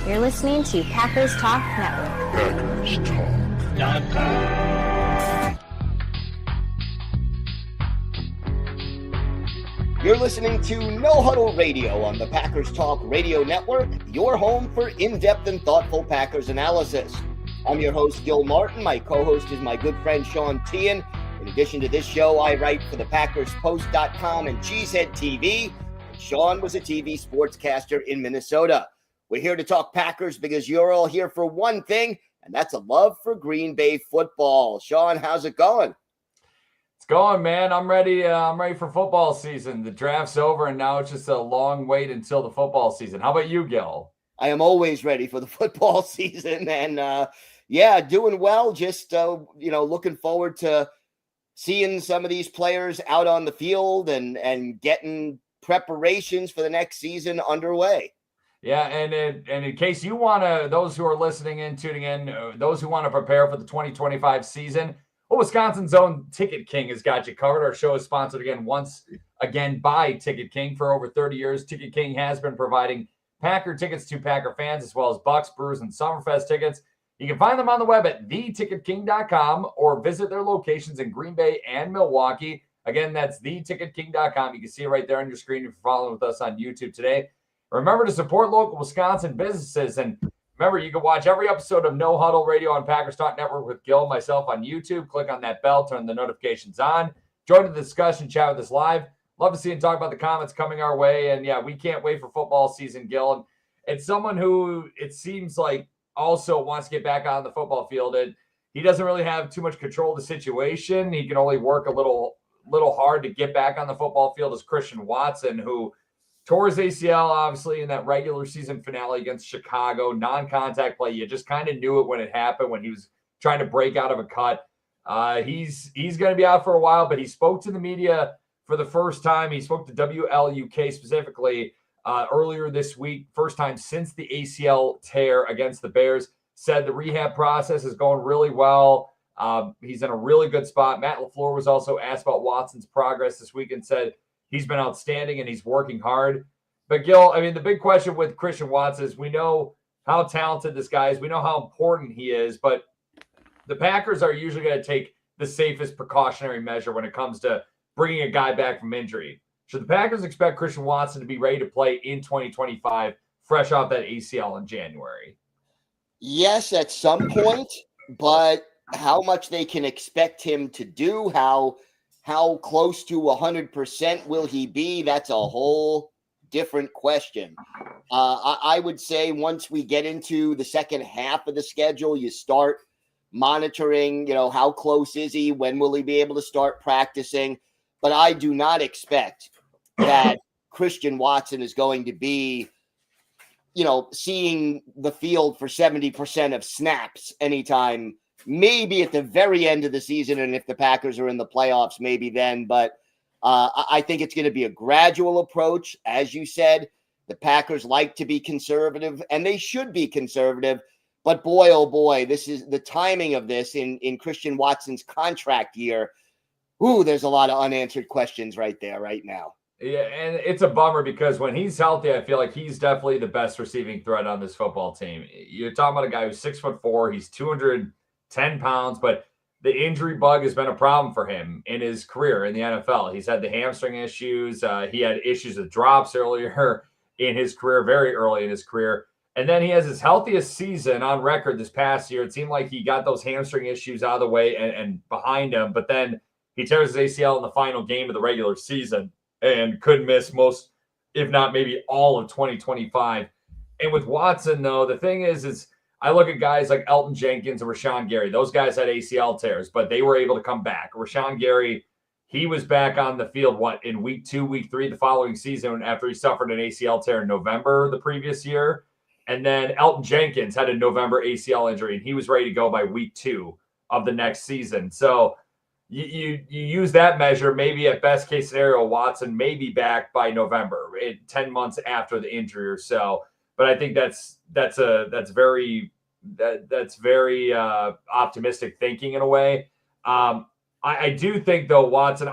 You're listening to Packers Talk Network. Packers Talk. You're listening to No Huddle Radio on the Packers Talk Radio Network, your home for in-depth and thoughtful Packers analysis. I'm your host, Gil Martin. My co-host is my good friend, Sean Tehan. In addition to this show, I write for the PackersPost.com and Cheesehead TV. And Sean was a TV sportscaster in Minnesota. We're here to talk Packers because you're all here for one thing, and that's a love for Green Bay football. Sean, how's it going? It's going, man. I'm ready. I'm ready for football season. The draft's over, and now it's just a long wait until the football season. How about you, Gil? I am always ready for the football season, and doing well. Just looking forward to seeing some of these players out on the field and getting preparations for the next season underway. Yeah, and in case you want to, those who are listening in, tuning in, those who want to prepare for the 2025 season, Wisconsin's own Ticket King has got you covered. Our show is sponsored once again by Ticket King. For over 30 years, Ticket King has been providing Packer tickets to Packer fans, as well as Bucks, Brews, and Summerfest tickets. You can find them on the web at theticketking.com or visit their locations in Green Bay and Milwaukee. Again, that's theticketking.com. You can see it right there on your screen if you're following with us on YouTube today. Remember to support local Wisconsin businesses. And remember, you can watch every episode of No Huddle Radio on Packers Talk Network with Gil and myself on YouTube. Click on that bell, turn the notifications on. Join the discussion, chat with us live. Love to see and talk about the comments coming our way. And yeah, we can't wait for football season, Gil. And it's someone who it seems like also wants to get back on the football field. And he doesn't really have too much control of the situation. He can only work a little hard to get back on the football field as Christian Watson, who tore his ACL, obviously, in that regular season finale against Chicago. Non-contact play. You just kind of knew it when it happened, when he was trying to break out of a cut. He's going to be out for a while, but he spoke to the media for the first time. He spoke to WLUK specifically earlier this week. First time since the ACL tear against the Bears. Said the rehab process is going really well. He's in a really good spot. Matt LaFleur was also asked about Watson's progress this week and said he's been outstanding and he's working hard. But Gil, I mean, the big question with Christian Watson is we know how talented this guy is. We know how important he is, but the Packers are usually going to take the safest precautionary measure when it comes to bringing a guy back from injury. Should the Packers expect Christian Watson to be ready to play in 2025, fresh off that ACL in January? Yes, at some point, but how much they can expect him to do, how close to 100% will he be? That's a whole different question. I would say once we get into the second half of the schedule, you start monitoring, how close is he? When will he be able to start practicing? But I do not expect that Christian Watson is going to be, seeing the field for 70% of snaps anytime. Maybe at the very end of the season, and if the Packers are in the playoffs, maybe then. But I think it's going to be a gradual approach. As you said, the Packers like to be conservative, and they should be conservative. But boy, oh boy, this is the timing of this in Christian Watson's contract year. Ooh, there's a lot of unanswered questions right there right now. Yeah, and it's a bummer because when he's healthy, I feel like he's definitely the best receiving threat on this football team. You're talking about a guy who's 6'4", he's 210 pounds, but the injury bug has been a problem for him in his career in the NFL. He's had the hamstring issues. He had issues with drops earlier in his career, very early in his career. And then he has his healthiest season on record this past year. It seemed like he got those hamstring issues out of the way and behind him, but then he tears his ACL in the final game of the regular season and could miss most, if not maybe all of 2025. And with Watson, though, the thing is I look at guys like Elton Jenkins and Rashawn Gary. Those guys had ACL tears, but they were able to come back. Rashawn Gary, he was back on the field, in week 2, week 3 the following season after he suffered an ACL tear in November the previous year. And then Elton Jenkins had a November ACL injury, and he was ready to go by week 2 of the next season. So you use that measure, maybe at best case scenario, Watson may be back by November, 10 months after the injury or so. But I think that's very optimistic thinking in a way. I do think though, Watson,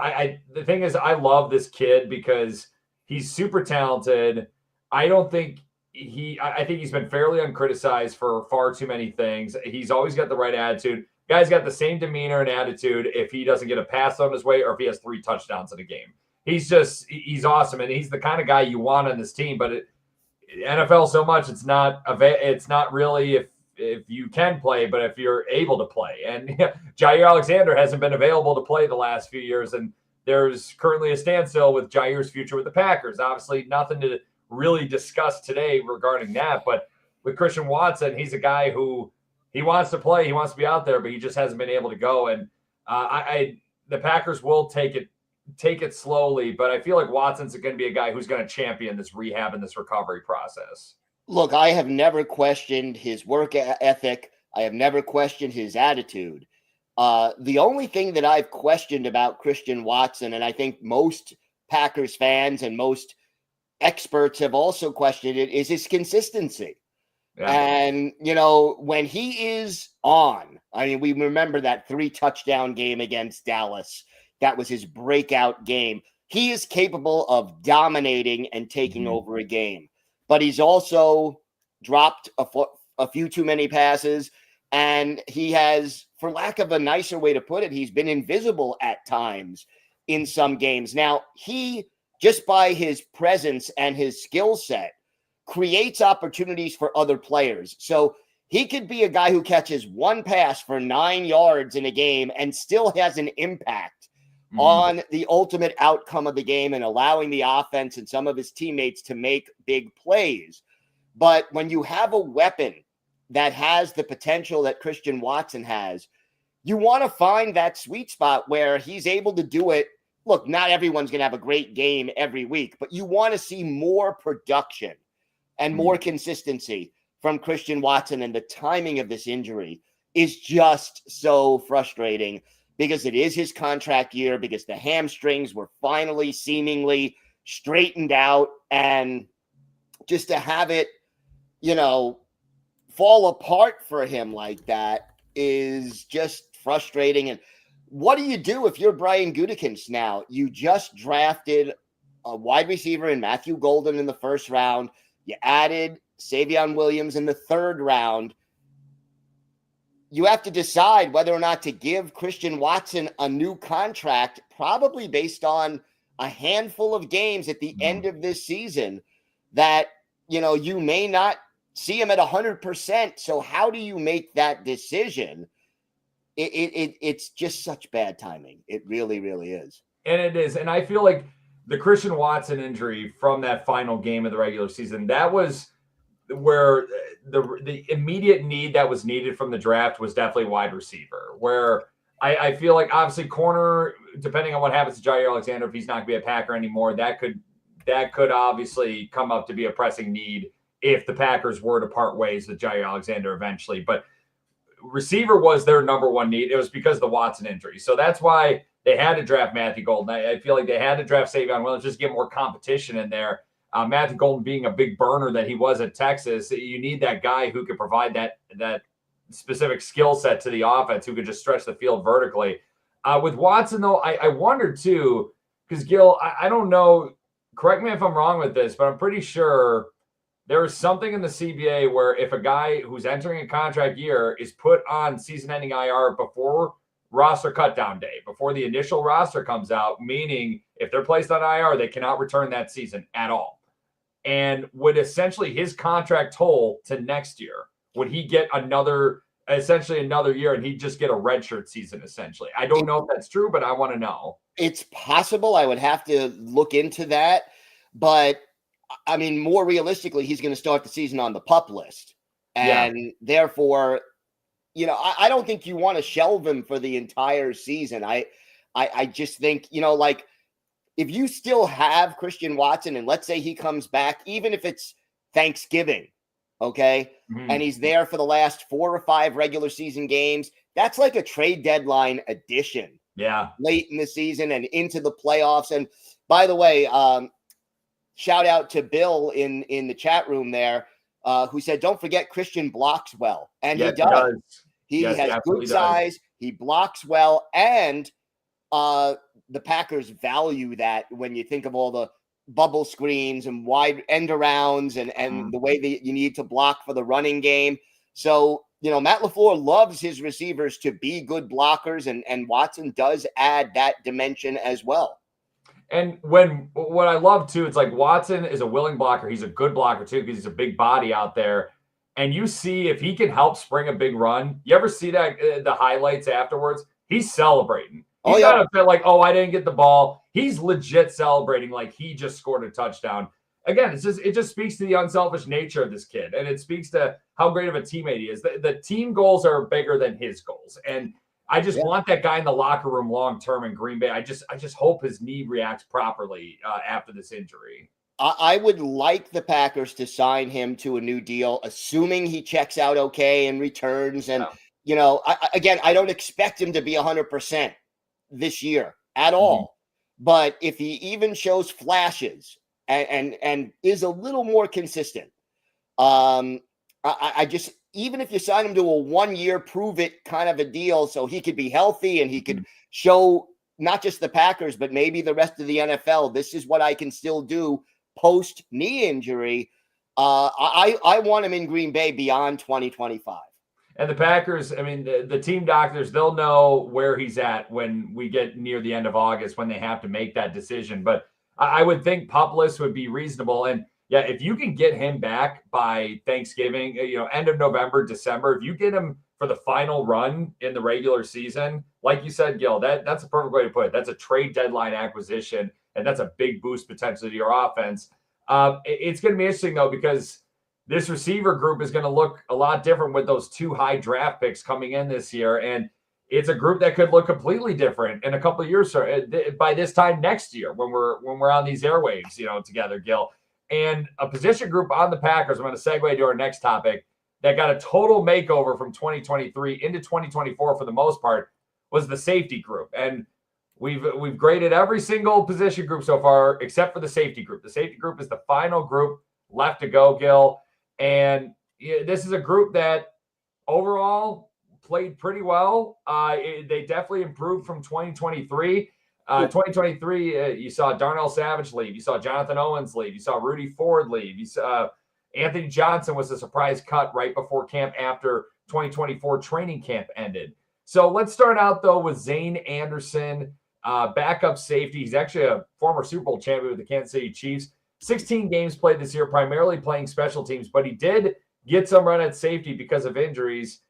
the thing is, I love this kid because he's super talented. I don't think I think he's been fairly uncriticized for far too many things. He's always got the right attitude. Guy's got the same demeanor and attitude if he doesn't get a pass on his way or if he has 3 touchdowns in a game. He's awesome, and he's the kind of guy you want on this team. But NFL so much, it's not really if you can play, but if you're able to play. And Jair Alexander hasn't been available to play the last few years, and there's currently a standstill with Jair's future with the Packers. Obviously, nothing to really discuss today regarding that. But with Christian Watson, he's a guy who he wants to play, he wants to be out there, but he just hasn't been able to go. And the Packers will take it slowly, but I feel like Watson's going to be a guy who's going to champion this rehab and this recovery process. Look, I have never questioned his work ethic. I have never questioned his attitude. The only thing that I've questioned about Christian Watson, and I think most Packers fans and most experts have also questioned it, is his consistency. Yeah. And, when he is on, I mean, we remember that 3-touchdown game against Dallas. That was his breakout game. He is capable of dominating and taking over a game, but he's also dropped a few too many passes. And he has, for lack of a nicer way to put it, he's been invisible at times in some games. Now, he, just by his presence and his skill set, creates opportunities for other players. So he could be a guy who catches 1 pass for 9 yards in a game and still has an impact on the ultimate outcome of the game and allowing the offense and some of his teammates to make big plays. But when you have a weapon that has the potential that Christian Watson has, you want to find that sweet spot where he's able to do it. Look, not everyone's going to have a great game every week, but you want to see more production and more consistency from Christian Watson. And the timing of this injury is just so frustrating because it is his contract year, because the hamstrings were finally seemingly straightened out, and just to have it, fall apart for him like that is just frustrating. And what do you do if you're Brian Gutekunst now? You just drafted a wide receiver in Matthew Golden in the 1st round. You added Savion Williams in the 3rd round. You have to decide whether or not to give Christian Watson a new contract, probably based on a handful of games at the end of this season that, you may not see him at 100%. So how do you make that decision? It's just such bad timing. It really, really is. And it is. And I feel like the Christian Watson injury from that final game of the regular season, that was where the immediate need that was needed from the draft was definitely wide receiver, where I feel like obviously corner, depending on what happens to Jair Alexander, if he's not going to be a Packer anymore, that could obviously come up to be a pressing need if the Packers were to part ways with Jair Alexander eventually. But receiver was their number one need. It was because of the Watson injury. So that's why they had to draft Matthew Golden. I feel like they had to draft Savion Williams, just get more competition in there. Matthew Golden being a big burner that he was at Texas, you need that guy who could provide that specific skill set to the offense, who could just stretch the field vertically. With Watson, though, I wonder too, because Gil, I don't know, correct me if I'm wrong with this, but I'm pretty sure there is something in the CBA where if a guy who's entering a contract year is put on season-ending IR before roster cutdown day, before the initial roster comes out, meaning if they're placed on IR, they cannot return that season at all. And would essentially his contract toll to next year, would he get essentially another year, and he'd just get a redshirt season essentially? I don't know if that's true, but I want to know. It's possible. I would have to look into that. But I mean, more realistically, he's going to start the season on the PUP list. And therefore, I don't think you want to shelve him for the entire season. I just think, like, if you still have Christian Watson, and let's say he comes back, even if it's Thanksgiving, okay, and he's there for the last 4 or 5 regular season games, that's like a trade deadline addition. Yeah. Late in the season and into the playoffs. And by the way, shout out to Bill in the chat room there, who said, don't forget Christian blocks well. And he does. He has good size. He blocks well. And the Packers value that when you think of all the bubble screens and wide end arounds and the way that you need to block for the running game. So, Matt LaFleur loves his receivers to be good blockers, and Watson does add that dimension as well. And what I love too, it's like Watson is a willing blocker. He's a good blocker too, because he's a big body out there. And you see if he can help spring a big run. You ever see that the highlights afterwards? He's celebrating. He's not upset like, oh, I didn't get the ball. He's legit celebrating like he just scored a touchdown. Again, it just speaks to the unselfish nature of this kid, and it speaks to how great of a teammate he is. The team goals are bigger than his goals, and I just want that guy in the locker room long term in Green Bay. I just hope his knee reacts properly after this injury. I would like the Packers to sign him to a new deal, assuming he checks out okay and returns. And I don't expect him to be 100% this year at all. But if he even shows flashes and is a little more consistent, I just, even if you sign him to a 1 year prove it kind of a deal, so he could be healthy and he could show not just the Packers, but maybe the rest of the NFL, this is what I can still do post knee injury. I want him in Green Bay beyond 2025. And the Packers, I mean, the team doctors, they'll know where he's at when we get near the end of August, when they have to make that decision. But I would think pupless would be reasonable. And yeah, if you can get him back by Thanksgiving, end of November, December, if you get him for the final run in the regular season, like you said, Gil, that's a perfect way to put it. That's a trade deadline acquisition, and that's a big boost potentially to your offense. It's going to be interesting, though, because this receiver group is going to look a lot different with those 2 high draft picks coming in this year. And it's a group that could look completely different in a couple of years by this time next year when we're on these airwaves, together, Gil. And a position group on the Packers, I'm going to segue to our next topic, that got a total makeover from 2023 into 2024 for the most part, was the safety group. And we've graded every single position group so far except for the safety group. The safety group is the final group left to go, Gil. And this is a group that overall played pretty well. They definitely improved from 2023. 2023, you saw Darnell Savage leave. You saw Jonathan Owens leave. You saw Rudy Ford leave. You saw Anthony Johnson was a surprise cut right before camp after 2024 training camp ended. So let's start out, though, with Zane Anderson, backup safety. He's actually a former Super Bowl champion with the Kansas City Chiefs. 16 games played this year, primarily playing special teams, but he did get some run at safety because of injuries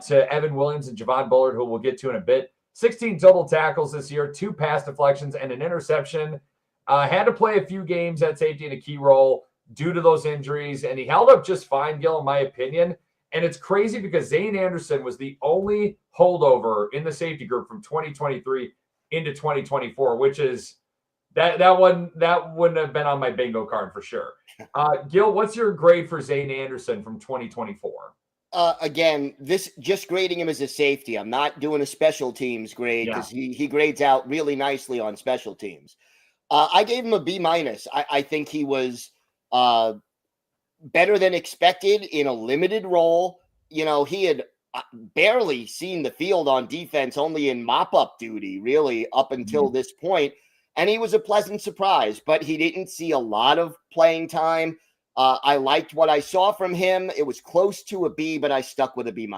to Evan Williams and Javon Bullard, who we'll get to in a bit. 16 total tackles this year, 2 pass deflections, and an interception. Had to play a few games at safety in a key role due to those injuries, and he held up just fine, Gil, in my opinion. And it's crazy because Zane Anderson was the only holdover in the safety group from 2023 into 2024, which is that wouldn't have been on my bingo card for sure. Gil, what's your grade for Zane Anderson from 2024? Again, this just grading him as a safety. I'm not doing a special teams grade because he grades out really nicely on special teams. I gave him a B-. I think he was better than expected in a limited role. He had barely seen the field on defense, only in mop-up duty, really, up until this point. And he was a pleasant surprise, but he didn't see a lot of playing time. I liked what I saw from him. It was close to a B, but I stuck with a B-.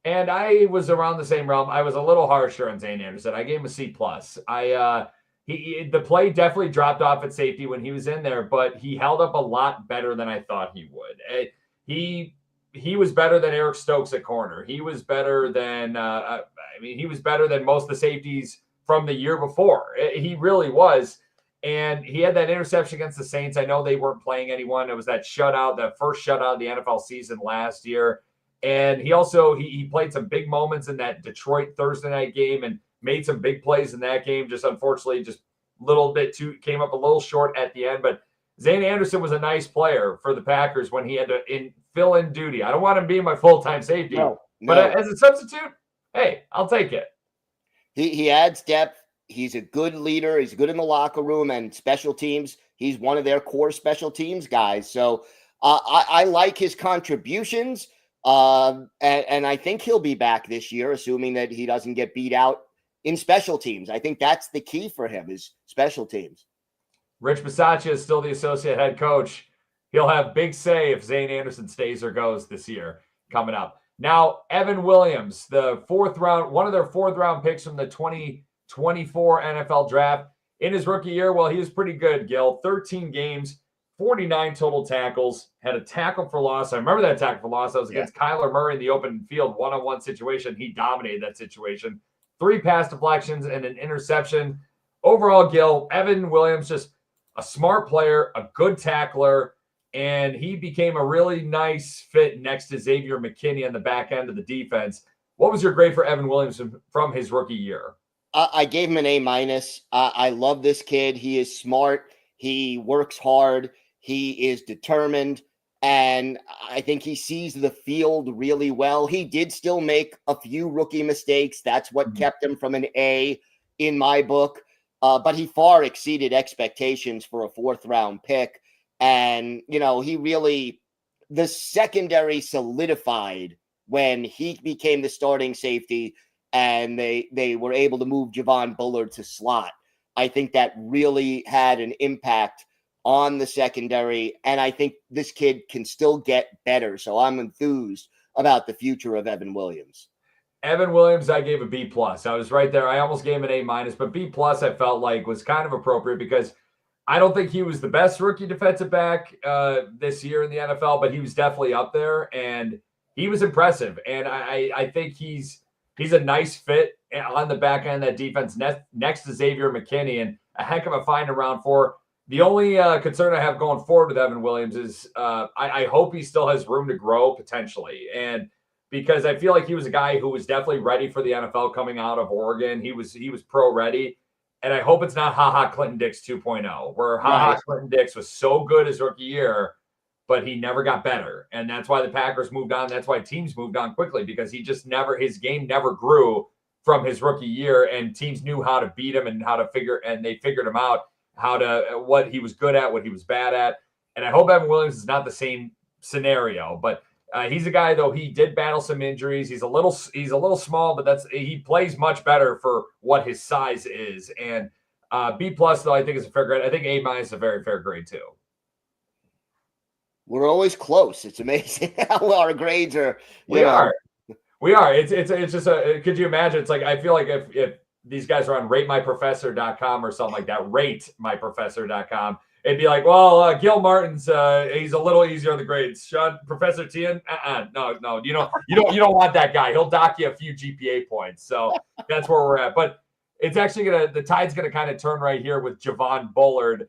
And I was around the same realm. I was a little harsher on Zane Anderson. I gave him a C+. The play definitely dropped off at safety when he was in there, but he held up a lot better than I thought he would. He was better than Eric Stokes at corner. He was better than he was better than most of the safeties from the year before. He really was. And he had that interception against the Saints. I know they weren't playing anyone. It was that shutout, the first shutout of the NFL season last year. And he also he played some big moments in that Detroit Thursday night game and made some big plays in that game. Just unfortunately, just a little bit came up a little short at the end. But Zane Anderson was a nice player for the Packers when he had to fill in duty. I don't want him being my full-time safety. No. But as a substitute, hey, I'll take it. He adds depth. He's a good leader. He's good in the locker room and special teams. He's one of their core special teams guys. So I like his contributions. And I think he'll be back this year, assuming that he doesn't get beat out in special teams. I think that's the key for him is special teams. Rich Bisaccia is still the associate head coach. He'll have big say if Zane Anderson stays or goes this year coming up. Now, Evan Williams, the one of their fourth round picks from the 2024 NFL draft. In his rookie year, well, he was pretty good, Gil. 13 games, 49 total tackles, had a tackle for loss. I remember that tackle for loss. That was against Kyler Murray in the open field, one-on-one situation. He dominated that situation. 3 pass deflections and an interception. Overall, Gil, Evan Williams, just a smart player, a good tackler, and he became a really nice fit next to Xavier McKinney on the back end of the defense. What was your grade for Evan Williams from his rookie year? I gave him an A-. I love this kid. He is smart. He works hard. He is determined. And I think he sees the field really well. He did still make a few rookie mistakes. That's what kept him from an A in my book. But he far exceeded expectations for a 4th-round pick. And, the secondary solidified when he became the starting safety and they were able to move Javon Bullard to slot. I think that really had an impact on the secondary, and I think this kid can still get better. So I'm enthused about the future of Evan Williams. Evan Williams, I gave a B+. I was right there. I almost gave him an A-, but B+ I felt like was kind of appropriate because I don't think he was the best rookie defensive back this year in the NFL, but he was definitely up there, and he was impressive. And I think he's a nice fit on the back end of that defense next to Xavier McKinney, and a heck of a find around for. The only concern I have going forward with Evan Williams is I hope he still has room to grow potentially. And because I feel like he was a guy who was definitely ready for the NFL coming out of Oregon. He was pro ready. And I hope it's not Ha-Ha Clinton Dix 2.0, where Ha-Ha Clinton Dix was so good his rookie year, but he never got better. And that's why the Packers moved on. That's why teams moved on quickly, because his game never grew from his rookie year, and teams knew how to beat him and they figured him out, what he was good at, what he was bad at. And I hope Evan Williams is not the same scenario, but he's a guy, though, he did battle some injuries. He's a little small, but he plays much better for what his size is. And B+, though, I think is a fair grade. I think A- is a very fair grade too. We're always close. It's amazing how our grades are. We are. It's just could you imagine? It's like, I feel like if these guys are on ratemyprofessor.com or something like that, ratemyprofessor.com, it'd be like, well, Gil Martin's he's a little easier on the grades. Professor Tehan, no, you don't want that guy. He'll dock you a few GPA points. So that's where we're at. But it's actually the tide's gonna kind of turn right here with Javon Bullard,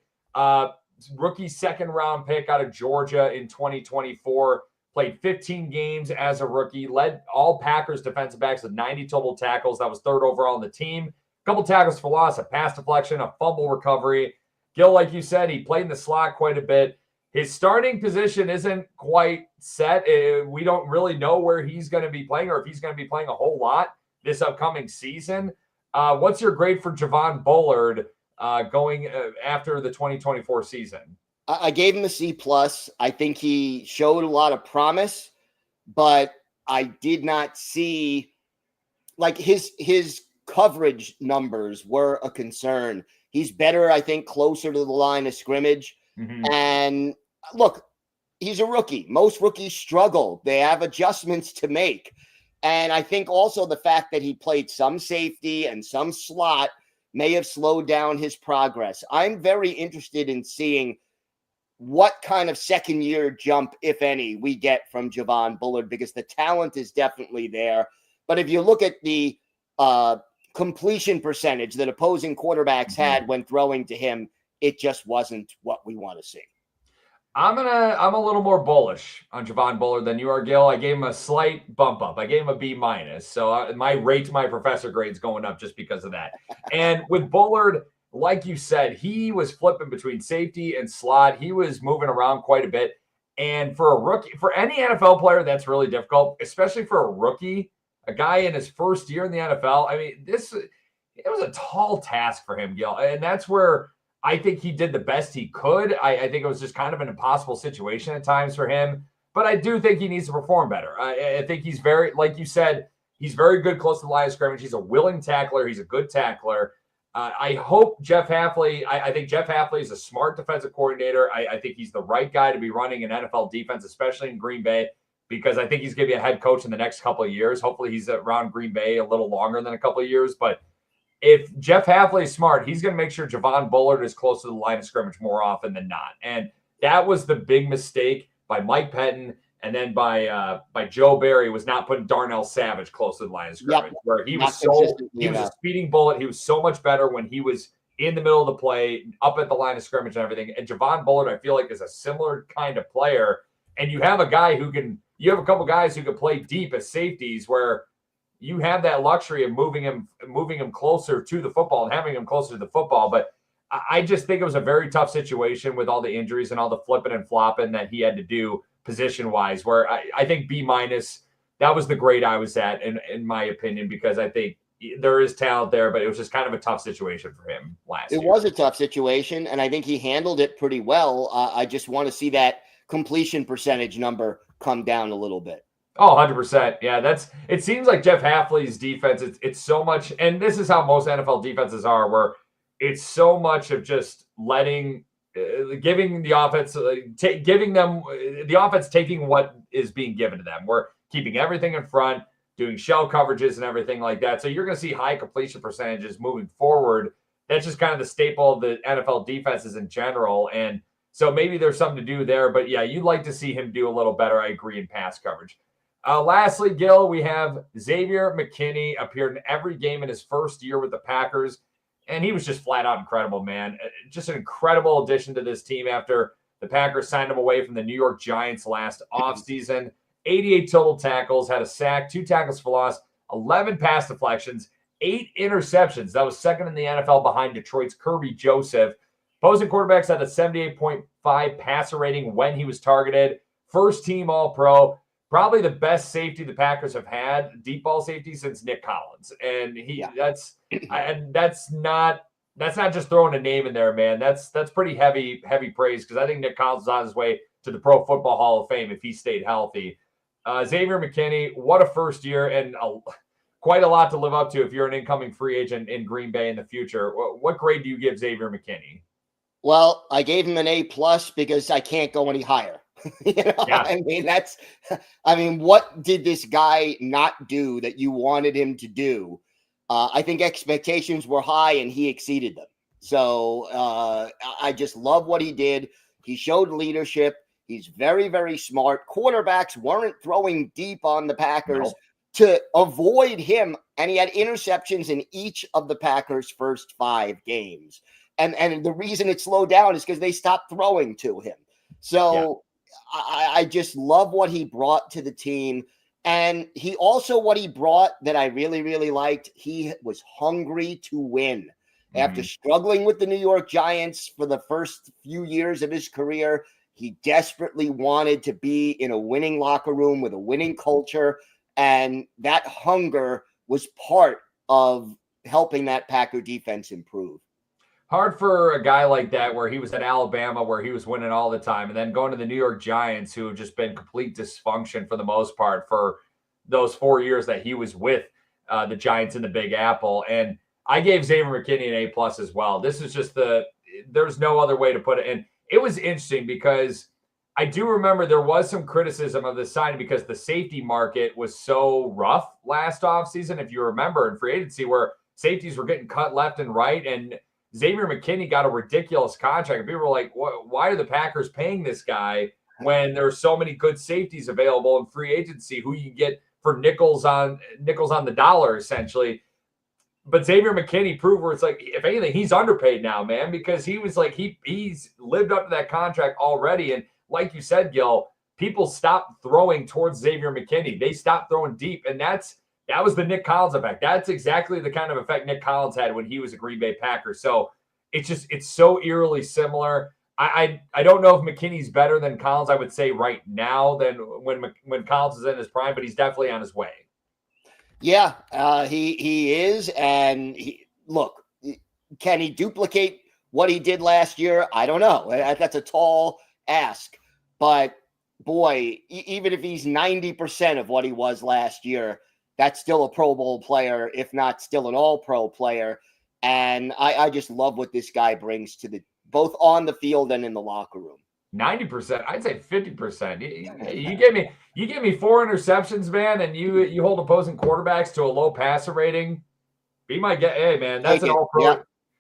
rookie 2nd-round pick out of Georgia in 2024. Played 15 games as a rookie, led all Packers defensive backs with 90 total tackles. That was 3rd overall on the team. A couple tackles for loss, a pass deflection, a fumble recovery. Gil, like you said, he played in the slot quite a bit. His starting position isn't quite set. We don't really know where he's going to be playing or if he's going to be playing a whole lot this upcoming season. What's your grade for Javon Bullard going after the 2024 season? I gave him a C+. I think he showed a lot of promise, but I did not see, like, his coverage numbers were a concern. He's better, I think, closer to the line of scrimmage. Mm-hmm. And look, he's a rookie. Most rookies struggle. They have adjustments to make. And I think also the fact that he played some safety and some slot may have slowed down his progress. I'm very interested in seeing what kind of second-year jump, if any, we get from Javon Bullard, because the talent is definitely there. But if you look at the completion percentage that opposing quarterbacks had when throwing to him, it just wasn't what we want to see. I'm a little more bullish on Javon Bullard than you are, Gil. I gave him a slight bump up. I gave him a B-. So my rate to my professor grade's going up just because of that. And with Bullard, like you said, he was flipping between safety and slot. He was moving around quite a bit. And for a rookie, for any NFL player, that's really difficult, especially for a rookie, a guy in his first year in the NFL. I mean, it was a tall task for him, Gil. And that's where I think he did the best he could. I think it was just kind of an impossible situation at times for him. But I do think he needs to perform better. I think he's very, like you said, he's very good close to the line of scrimmage. He's a willing tackler. He's a good tackler. I hope Jeff Hafley, I think Jeff Hafley is a smart defensive coordinator. I think he's the right guy to be running an NFL defense, especially in Green Bay, because I think he's going to be a head coach in the next couple of years. Hopefully he's around Green Bay a little longer than a couple of years. But if Jeff Hafley is smart, he's going to make sure Javon Bullard is close to the line of scrimmage more often than not. And that was the big mistake by Mike Pettin and then by Joe Barry, was not putting Darnell Savage close to the line of scrimmage, where he was a speeding bullet. He was so much better when he was in the middle of the play, up at the line of scrimmage and everything. And Javon Bullard, I feel like, is a similar kind of player. And you have a guy you have a couple guys who can play deep as safeties, where you have that luxury of moving him closer to the football and having him closer to the football. But I just think it was a very tough situation with all the injuries and all the flipping and flopping that he had to do position-wise, where I think B-, that was the grade I was at, in my opinion, because I think there is talent there, but it was just kind of a tough situation for him last year. It was a tough situation, and I think he handled it pretty well. I just want to see that completion percentage number come down a little bit. Oh, 100%. Yeah, it seems like Jeff Hafley's defense, it's so much, and this is how most NFL defenses are, where it's so much of just giving the offense, the offense taking what is being given to them. We're keeping everything in front, doing shell coverages and everything like that. So you're going to see high completion percentages moving forward. That's just kind of the staple of the NFL defenses in general. And so maybe there's something to do there. But yeah, you'd like to see him do a little better, I agree, in pass coverage. Lastly, Gil, we have Xavier McKinney appeared in every game in his first year with the Packers. And he was just flat out incredible, man. Just an incredible addition to this team after the Packers signed him away from the New York Giants last offseason. 88 total tackles, had a sack, 2 tackles for loss, 11 pass deflections, 8 interceptions. That was second in the NFL behind Detroit's Kirby Joseph. Opposing quarterbacks had a 78.5 passer rating when he was targeted. First team All-Pro. Probably the best safety the Packers have had, deep ball safety, since Nick Collins. And that's not just throwing a name in there, man. That's pretty heavy praise, because I think Nick Collins is on his way to the Pro Football Hall of Fame if he stayed healthy. Xavier McKinney, what a first year, and quite a lot to live up to if you're an incoming free agent in Green Bay in the future. What grade do you give Xavier McKinney? Well, I gave him an A+ because I can't go any higher. Yeah. I mean, what did this guy not do that you wanted him to do? I think expectations were high and he exceeded them. So I just love what he did. He showed leadership. He's very, very smart. Quarterbacks weren't throwing deep on the Packers to avoid him. And he had interceptions in each of the Packers' first 5 games. And the reason it slowed down is because they stopped throwing to him. So I just love what he brought to the team. And he also, what he brought that I really, really liked, he was hungry to win. After struggling with the New York Giants for the first few years of his career, he desperately wanted to be in a winning locker room with a winning culture. And that hunger was part of helping that Packer defense improve. Hard for a guy like that, where he was at Alabama, where he was winning all the time, and then going to the New York Giants, who have just been complete dysfunction for the most part for those 4 years that he was with the Giants in the Big Apple. And I gave Xavier McKinney an A+ as well. This is just there's no other way to put it. And it was interesting because I do remember there was some criticism of the signing because the safety market was so rough last offseason, if you remember, in free agency, where safeties were getting cut left and right. And Xavier McKinney got a ridiculous contract. And people were like, why are the Packers paying this guy when there are so many good safeties available in free agency who you can get for nickels on the dollar, essentially? But Xavier McKinney proved where it's like, if anything, he's underpaid now, man, because he was like, he's lived up to that contract already. And like you said, Gil, people stopped throwing towards Xavier McKinney. They stopped throwing deep. And that was the Nick Collins effect. That's exactly the kind of effect Nick Collins had when he was a Green Bay Packer. So it's so eerily similar. I don't know if McKinney's better than Collins, I would say right now, than when Collins is in his prime, but he's definitely on his way. Yeah, he is. And look, can he duplicate what he did last year? I don't know. That's a tall ask. But boy, even if he's 90% of what he was last year, that's still a Pro Bowl player, if not still an All-Pro player. And I just love what this guy brings to both on the field and in the locker room. 90%, I'd say 50%. You gave me 4 interceptions, man, and you hold opposing quarterbacks to a low passer rating. Be my guest. Hey, man, that's an all-pro. Yeah.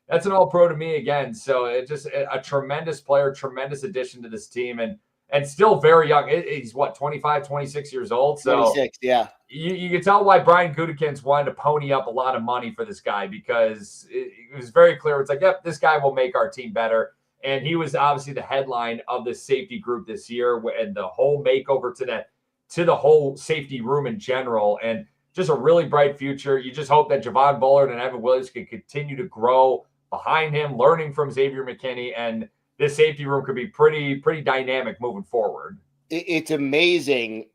That's an all-pro to me again. So it's just a tremendous player, tremendous addition to this team, and still very young. He's what, 25, 26 years old. So 26, yeah. You can tell why Brian Gutekunst wanted to pony up a lot of money for this guy, because it was very clear. It's like, yep, this guy will make our team better. And he was obviously the headline of the safety group this year, and the whole makeover to the whole safety room in general, and just a really bright future. You just hope that Javon Bullard and Evan Williams can continue to grow behind him, learning from Xavier McKinney, and this safety room could be pretty dynamic moving forward. It's amazing.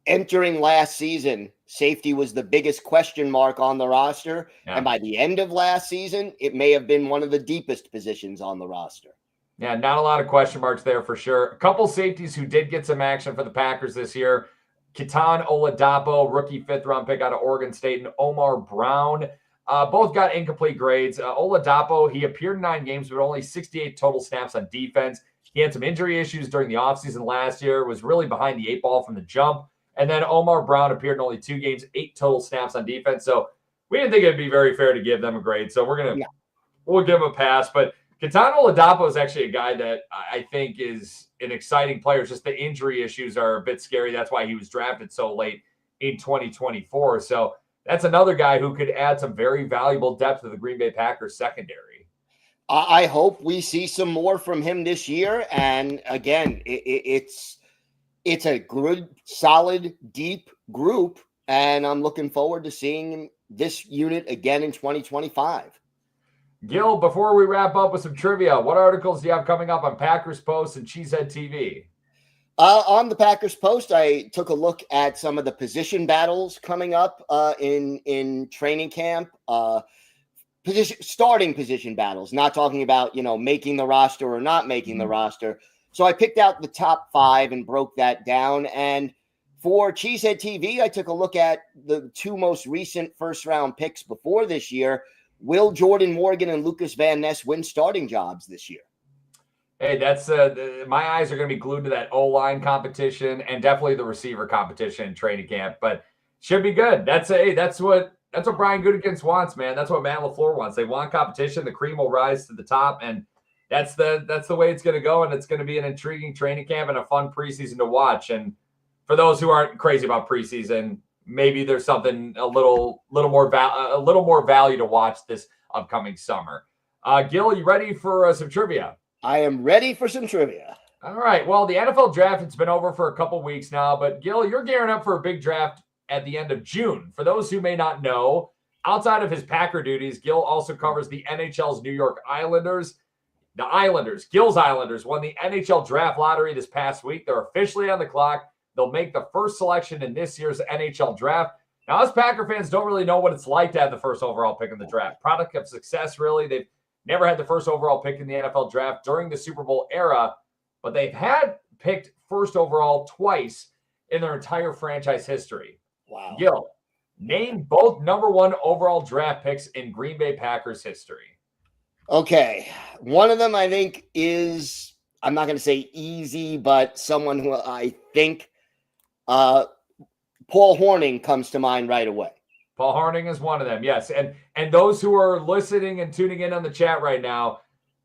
Entering last season, safety was the biggest question mark on the roster. Yeah. And by the end of last season, it may have been one of the deepest positions on the roster. Yeah, not a lot of question marks there for sure. A couple safeties who did get some action for the Packers this year: Ketan Oladapo, rookie 5th-round pick out of Oregon State, and Omar Brown. Both got incomplete grades. Oladapo, he appeared in 9 games, but only 68 total snaps on defense. He had some injury issues during the offseason last year, was really behind the 8 ball from the jump. And then Omar Brown appeared in only 2 games, 8 total snaps on defense. So we didn't think it'd be very fair to give them a grade. So we'll give him a pass. But Ketan Oladapo is actually a guy that I think is an exciting player. It's just the injury issues are a bit scary. That's why he was drafted so late in 2024. So that's another guy who could add some very valuable depth to the Green Bay Packers secondary. I hope we see some more from him this year. And again, it's a good, solid, deep group, and I'm looking forward to seeing this unit again in 2025. Gil, before we wrap up with some trivia, what articles do you have coming up on Packers Post and Cheesehead TV? On the Packers Post, I took a look at some of the position battles coming up in training camp, starting position battles, not talking about, making the roster or not making the roster. So I picked out the top 5 and broke that down. And for Cheesehead TV, I took a look at the 2 most recent first-round picks before this year. Will Jordan Morgan and Lucas Van Ness win starting jobs this year? Hey, that's my eyes are going to be glued to that O-line competition and definitely the receiver competition in training camp. But should be good. That's what Brian Gutekunst wants, man. That's what Matt LaFleur wants. They want competition. The cream will rise to the top, and that's the way it's going to go, and it's going to be an intriguing training camp and a fun preseason to watch. And for those who aren't crazy about preseason, maybe there's something a little more value to watch this upcoming summer. Gil, you ready for some trivia? I am ready for some trivia. All right. Well, the NFL draft, it's been over for a couple weeks now, but Gil, you're gearing up for a big draft at the end of June. For those who may not know, outside of his Packer duties, Gil also covers the NHL's New York Islanders. The Islanders, Gil's Islanders, won the NHL draft lottery this past week. They're officially on the clock. They'll make the first selection in this year's NHL draft. Now, us Packer fans don't really know what it's like to have the first overall pick in the draft. Product of success, really. They've never had the first overall pick in the NFL draft during the Super Bowl era, but they've had picked first overall twice in their entire franchise history. Wow. Gil, name both number 1 overall draft picks in Green Bay Packers history. Okay. One of them I think is, I'm not going to say easy, but someone who I think Paul Hornung comes to mind right away. Paul Hornung is one of them, yes. And those who are listening and tuning in on the chat right now,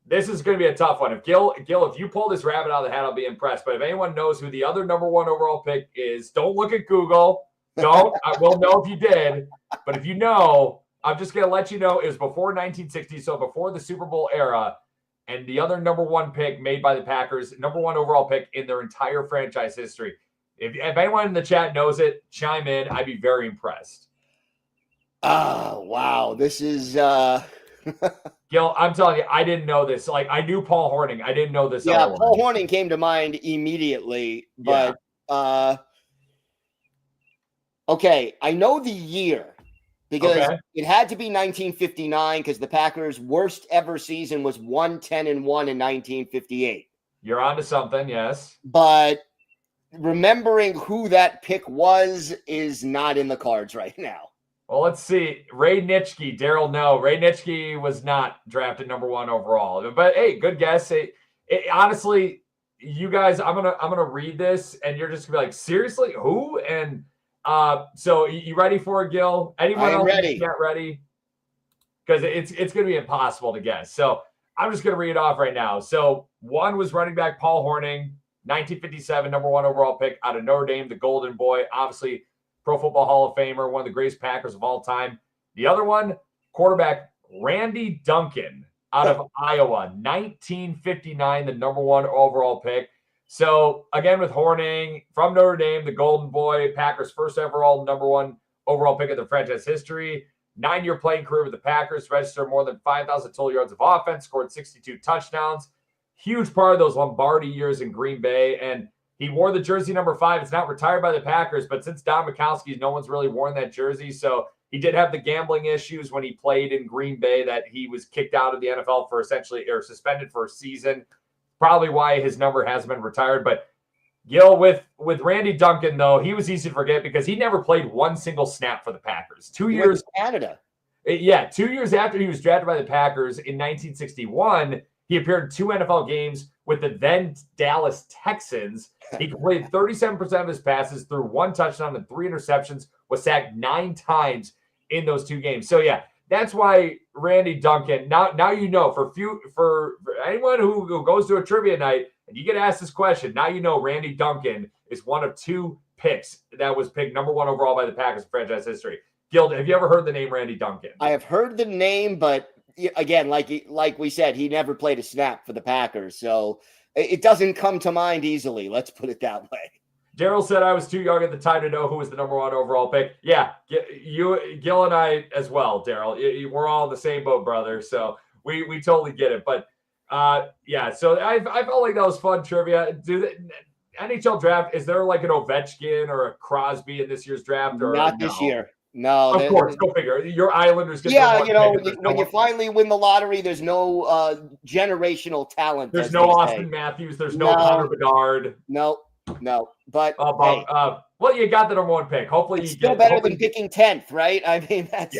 this is going to be a tough one. If Gil, if you pull this rabbit out of the hat, I'll be impressed. But if anyone knows who the other number 1 overall pick is, don't look at Google. Don't. I will know if you did. But if you know, I'm just going to let you know it was before 1960, so before the Super Bowl era. And the other number 1 pick made by the Packers, number 1 overall pick in their entire franchise history. If anyone in the chat knows it, chime in. I'd be very impressed. Oh, wow. This is Gil, I'm telling you, I didn't know this. Like, I knew Paul Hornung. I didn't know this. Yeah, Paul Hornung came to mind immediately. But okay, I know the year because it had to be 1959 because the Packers' worst ever season was 1-10-1 in 1958. You're onto something, yes. But remembering who that pick was is not in the cards right now. Well, let's see. Ray Nitschke, Daryl, no. Ray Nitschke was not drafted number 1 overall. But hey, good guess. Honestly, you guys, I'm gonna read this, and you're just gonna be like, seriously, who? And so you ready for it, Gil? Anyone else ready. Get ready? Because it's gonna be impossible to guess. So I'm just gonna read it off right now. So 1 was running back Paul Hornung, 1957, number 1 overall pick out of Notre Dame, the Golden Boy, obviously Pro Football Hall of Famer, one of the greatest Packers of all time. The other one, quarterback Randy Duncan out of Iowa, 1959, the number 1 overall pick. So again, with Hornung from Notre Dame, the Golden Boy, Packers' first overall number 1 overall pick of the franchise history. 9-year playing career with the Packers, registered more than 5,000 total yards of offense, scored 62 touchdowns. Huge part of those Lombardi years in Green Bay, and he wore the jersey number 5. It's not retired by the Packers, but since Don Mikowski, no one's really worn that jersey. So he did have the gambling issues when he played in Green Bay that he was kicked out of the NFL for essentially, or suspended for a season. Probably why his number hasn't been retired. But Gil, with Randy Duncan, though, he was easy to forget because he never played one single snap for the Packers. 2 years. Canada. Yeah, 2 years after he was drafted by the Packers in 1961, he appeared in 2 NFL games with the then Dallas Texans. He completed 37% of his passes, threw 1 touchdown and 3 interceptions, was sacked 9 times in those 2 games. So yeah, that's why Randy Duncan. Now you know for anyone who goes to a trivia night and you get asked this question. Now you know Randy Duncan is one of 2 picks that was picked number 1 overall by the Packers in franchise history. Gil, have you ever heard the name Randy Duncan? I have heard the name, but again, like we said, he never played a snap for the Packers, so it doesn't come to mind easily. Let's put it that way. Daryl said I was too young at the time to know who was the number 1 overall pick. Yeah, Gil and I as well, Daryl. We're all in the same boat, brother. So we totally get it. But yeah, so I felt like that was fun trivia. NHL draft, is there like an Ovechkin or a Crosby in this year's draft? Or not this year. No, of course. Go figure. Your Islanders get when you finally win the lottery, there's no generational talent. There's no Austin Matthews. There's no Connor Bedard. No. But hey, well, you got the number 1 pick. Hopefully, it's still better than picking 10th, right? I mean, that's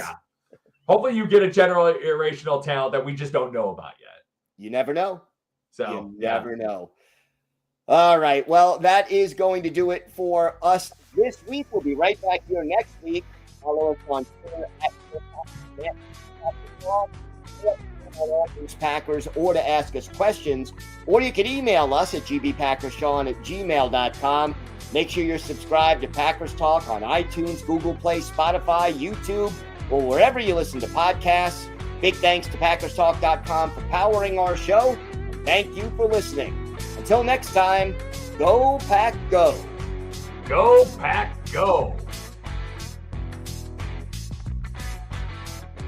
Hopefully, you get a generational talent that we just don't know about yet. You never know. So you never know. All right. Well, that is going to do it for us this week. We'll be right back here next week. Follow us on Twitter at Packers, or to ask us questions, or you can email us at gbpackerssean@gmail.com. Make sure you're subscribed to Packers Talk on iTunes, Google Play, Spotify, YouTube, or wherever you listen to podcasts. Big thanks to PackersTalk.com for powering our show. Thank you for listening. Until next time, go Pack Go. Go Pack Go.